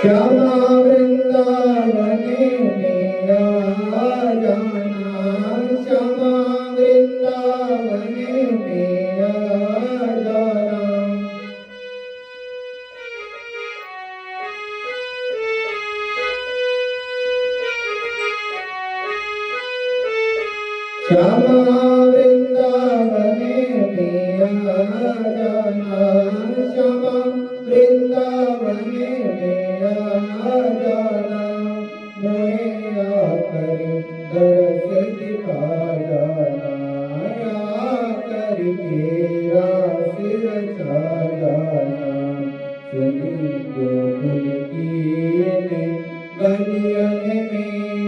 श्यामा वृंदावने में आ जाना, श्यामा वृंदावने में आ जाना। श्यामा वृंदावने में आ जाना, श्यामा वृंदावने में आ जाना। मोहे आकर दरस दिखा जाना, आकर मेरा सिर छा जाना। सुनी गोकुल की गलियन में